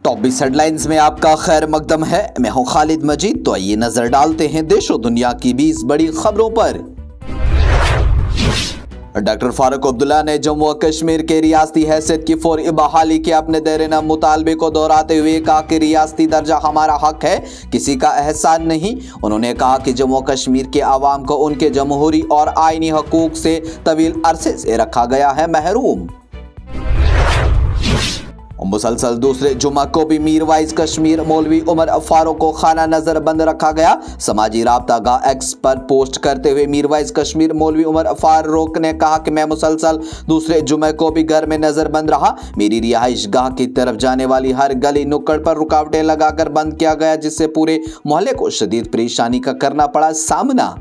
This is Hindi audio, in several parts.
टॉप 20 हेडलाइंस में आपका खैर मकदम है। मैं हूं खालिद मजीद। तो आइए नजर डालते हैं देश और दुनिया की 20 बड़ी खबरों पर। डॉक्टर फारूक अब्दुल्ला ने जम्मू और कश्मीर के रियासती हैसियत की फौरी बहाली के अपने देर-ए-नम मुतालबे को दोहराते हुए कहा कि रियासती दर्जा हमारा हक है, किसी का एहसान नहीं। उन्होंने कहा कि जम्मू और कश्मीर के आवाम को उनके जमहूरी और आईनी हकूक से तवील अरसे से रखा गया है महरूम। मुसलसल दूसरे जुमा को भी मीरवाइज कश्मीर मौलवी उमर फारूक को खाना नजर बंद रखा गया। समाजी राब्ता गाह एक्स पर पोस्ट करते हुए मीरवाइज कश्मीर मौलवी उमर फारूक ने कहा कि मैं मुसलसल दूसरे जुमे को भी घर में नजर बंद रहा। मेरी रिहाइश गाह की तरफ जाने वाली हर गली नुक्कड़ पर रुकावटें लगाकर बंद किया गया, जिससे पूरे मोहल्ले को शदीद परेशानी का करना पड़ा सामना।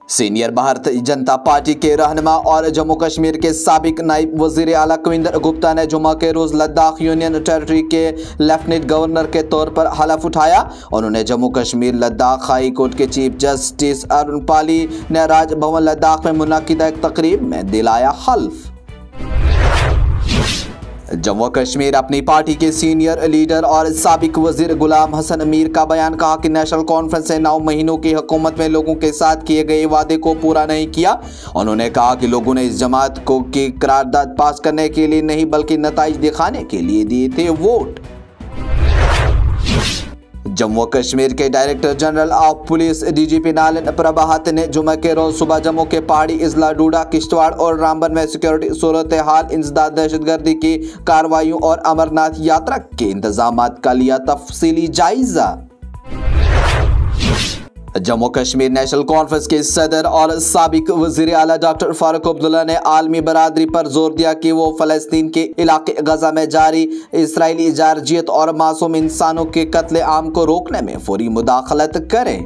सीनियर भारतीय जनता पार्टी के रहनुमा और जम्मू कश्मीर के साबिक नायब वजीर आला कविंदर गुप्ता ने जुमा के रोज लद्दाख यूनियन टेरिटरी के लेफ्टिनेंट गवर्नर के तौर पर हलफ उठाया। उन्होंने जम्मू कश्मीर लद्दाख हाई कोर्ट के चीफ जस्टिस अरुण पाली ने राजभवन लद्दाख में मुनक्किदा एक तकरीब में दिलाया हल्फ। जम्मू कश्मीर अपनी पार्टी के सीनियर लीडर और साबिक वजीर गुलाम हसन मीर का बयान। कहा कि नेशनल कॉन्फ्रेंस ने 9 महीनों की हुकूमत में लोगों के साथ किए गए वादे को पूरा नहीं किया। उन्होंने कहा कि लोगों ने इस जमात को की करारदाद पास करने के लिए नहीं बल्कि नताइज दिखाने के लिए दिए थे वोट। जम्मू कश्मीर के director general of police DGP Nalin Prabhat ने जुमे के रोज सुबह जम्मू के पहाड़ी इजला डूडा किश्तवाड़ और रामबन में सिक्योरिटी सूरत हाल, इंसदाद दहशतगर्दी की कार्रवाइयों और अमरनाथ यात्रा के इंतजामात का लिया तफसीली जायजा। जम्मू कश्मीर नेशनल कॉन्फ्रेंस के सदर और साबिक वजीर आला डॉक्टर फारूक अब्दुल्ला ने आलमी बरादरी पर जोर दिया कि वो फलस्तीन के इलाके गजा में जारी इसराइली जारजियत और मासूम इंसानों के कत्ले आम को रोकने में फौरी मुदाखलत करें।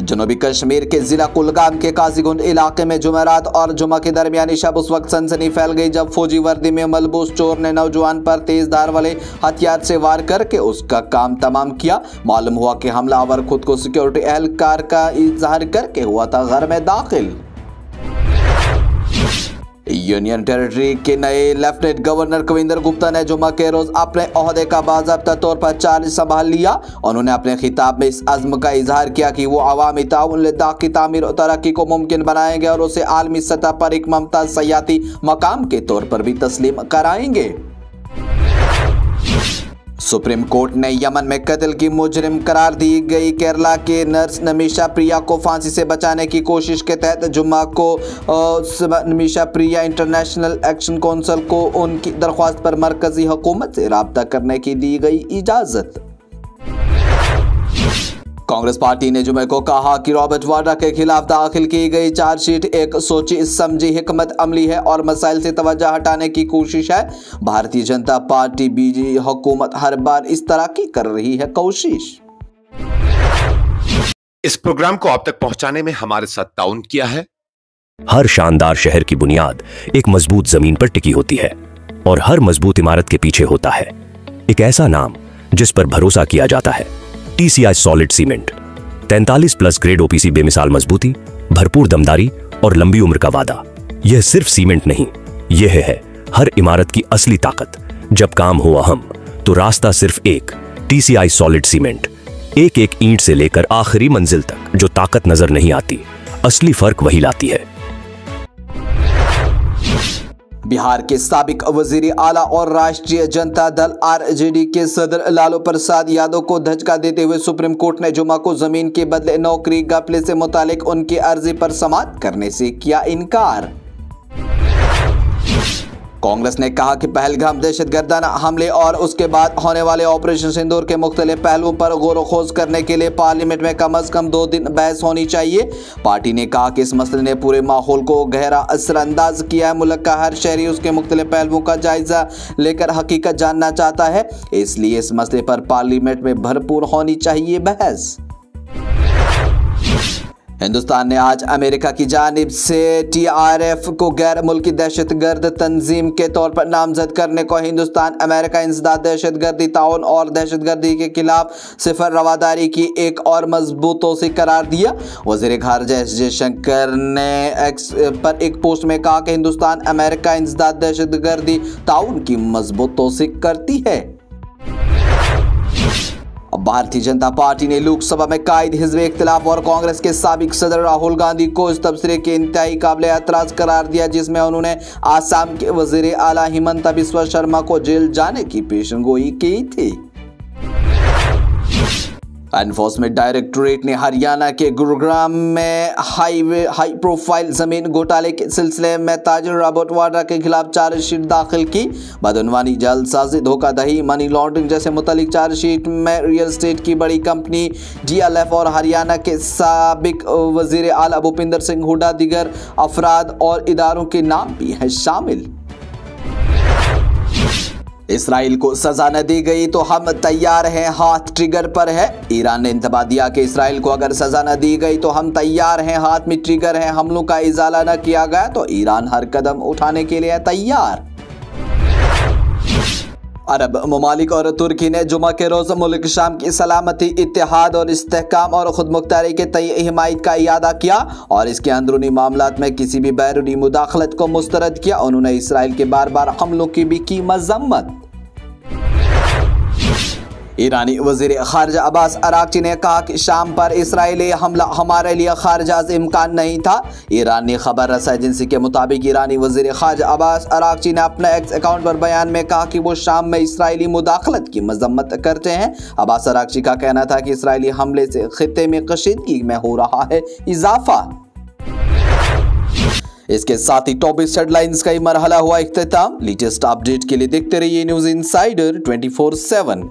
जनूबी कश्मीर के जिला कुलगाम के काजीगुंड इलाके में जुमेरात और जुमा के दरमियानी शब उस वक्त सनसनी फैल गई जब फौजी वर्दी में मलबूस चोर ने नौजवान पर तेज धार वाले हथियार से वार करके उसका काम तमाम किया। मालूम हुआ कि हमलावर खुद को सिक्योरिटी एहलकार का इजहार करके हुआ था घर में दाखिल। यूनियन टेरिटरी के नए लेफ्टिनेंट गवर्नर कविंदर गुप्ता ने जुमा के रोज अपने ओहदे का बाज़ाब्ता तौर पर चार्ज संभाल लिया। उन्होंने अपने खिताब में इस अज़्म का इजहार किया कि वो अवामी ताउन लद्दाख की तामीर और तरक्की को मुमकिन बनाएंगे और उसे आलमी सतह पर एक मुमताज़ सयाती मकाम के तौर पर भी तस्लीम कराएंगे। सुप्रीम कोर्ट ने यमन में कत्ल की मुजरिम करार दी गई केरला के नर्स नमीशा प्रिया को फांसी से बचाने की कोशिश के तहत जुम्मा को नमीशा प्रिया इंटरनेशनल एक्शन काउंसिल को उनकी दरख्वास्त पर मरकजी हुकूमत से राब्ता करने की दी गई इजाजत। कांग्रेस पार्टी ने जुमे को कहा कि रॉबर्ट वाड्रा के खिलाफ दाखिल की गई चार्जशीट एक सोची समझी हिकमत अमली है और मसाइल से तवज्जो हटाने की कोशिश है। भारतीय जनता पार्टी बीजेपी हुकूमत हर बार इस तरह की कर रही है कोशिश। इस प्रोग्राम को आप तक पहुंचाने में हमारे साथ ताउन किया है। हर शानदार शहर की बुनियाद एक मजबूत जमीन पर टिकी होती है और हर मजबूत इमारत के पीछे होता है एक ऐसा नाम जिस पर भरोसा किया जाता है। TCI solid cement 43+ grade OPC बेमिसाल मजबूती, भरपूर दमदारी और लंबी उम्र का वादा। यह सिर्फ सीमेंट नहीं, यह है हर इमारत की असली ताकत। जब काम हो अहम तो रास्ता सिर्फ एक, TCI सॉलिड सीमेंट। एक एक ईंट से लेकर आखिरी मंजिल तक जो ताकत नजर नहीं आती, असली फर्क वही लाती है। बिहार के साबिक वजीर आला और राष्ट्रीय जनता दल RJD के सदर लालू प्रसाद यादव को धचका देते हुए सुप्रीम कोर्ट ने जुमा को जमीन के बदले नौकरी घपले से मुतालिक उनकी अर्जी पर समाअत करने से किया इनकार। कांग्रेस ने कहा कि पहलगाम दहशतगर्दाना हमले और उसके बाद होने वाले ऑपरेशन सिंदूर के मुख्तलिफ पहलुओं पर गौर खोज करने के लिए पार्लियामेंट में कम अज कम 2 दिन बहस होनी चाहिए। पार्टी ने कहा कि इस मसले ने पूरे माहौल को गहरा असरअंदाज किया है। मुल्क का हर शहरी उसके मुख्तलिफ पहलुओं का जायजा लेकर हकीकत जानना चाहता है, इसलिए इस मसले पर पार्लियामेंट में भरपूर होनी चाहिए बहस। हिंदुस्तान ने आज अमेरिका की जानिब से TRF को गैर मुल्की दहशतगर्द तंजीम के तौर पर नामजद करने को हिंदुस्तान अमेरिका इंसदाद दहशतगर्दी ताउन और दहशतगर्दी के खिलाफ सिफर रवादारी की एक और मजबूत तोसीक करार दिया। वज़ीर खारजा एस जयशंकर ने एक्स पर एक पोस्ट में कहा कि हिंदुस्तान अमेरिका इंसदाद दहशतगर्दी ताउन की मजबूत तोसीक करती है। भारतीय जनता पार्टी ने लोकसभा में कायद हिज़्ब इख्तिलाफ और कांग्रेस के साबिक सदर राहुल गांधी को इस तबसरे के इंतहाई काबिल एतराज़ करार दिया, जिसमें उन्होंने आसाम के वज़ीर आला हिमंता बिस्वा शर्मा को जेल जाने की पेशेनगोई की थी। एनफोर्समेंट डायरेक्टोरेट ने हरियाणा के गुरुग्राम में हाई प्रोफाइल जमीन घोटाले के सिलसिले में ताजिर रॉबर्ट वाड्रा के खिलाफ चार्जशीट दाखिल की। बदनवानी, जालसाजी, धोखाधड़ी, मनी लॉन्ड्रिंग जैसे मुतल्लिक चार्जशीट में रियल एस्टेट की बड़ी कंपनी DLF और हरियाणा के साबिक वजीर आला भूपिंदर सिंह हुड्डा, दीगर अफराद और इदारों के नाम भी हैं शामिल। इसराइल को सजा न दी गई तो हम तैयार हैं, हाथ ट्रिगर पर है। ईरान ने इंतबा दिया कि इसराइल को अगर सजा न दी गई तो हम तैयार हैं, हाथ में ट्रिगर है। हमलों का इजाला न किया गया तो ईरान हर कदम उठाने के लिए तैयार। अरब ममालिक और तुर्की ने जुमा के रोज़ मुल्क शाम की सलामती, इत्तेहाद और इस्तेहकाम और खुदमुख्तारी के तय हिमायत का इयादा किया और इसके अंदरूनी मामलात में किसी भी बैरूनी मुदाखलत को मुस्तरद किया। उन्होंने इसराइल के बार बार हमलों की भी की मजम्मत। ईरानी वज़ीर खारजा अब्बास अराक्ची ने कहा कि शाम पर इसराइली हमला हमारे लिए खारजाज इम्कान नहीं था। ईरानी खबर रसा एजेंसी के मुताबिक ईरानी वज़ीर खारजा अब्बास अराक्ची ने अपने एक्स अकाउंट पर बयान में कहा कि वो शाम में इसराइली मुदाखलत की मजम्मत करते हैं। अब्बास अराक्ची का कहना था कि इसराइली हमले से खित्ते में कशीदगी में हो रहा है इजाफा। इसके साथ ही टॉप हेडलाइंस का मरहला हुआ इख्तिताम। लेटेस्ट अपडेट के लिए देखते रहिए न्यूज़ इनसाइडर 24/7।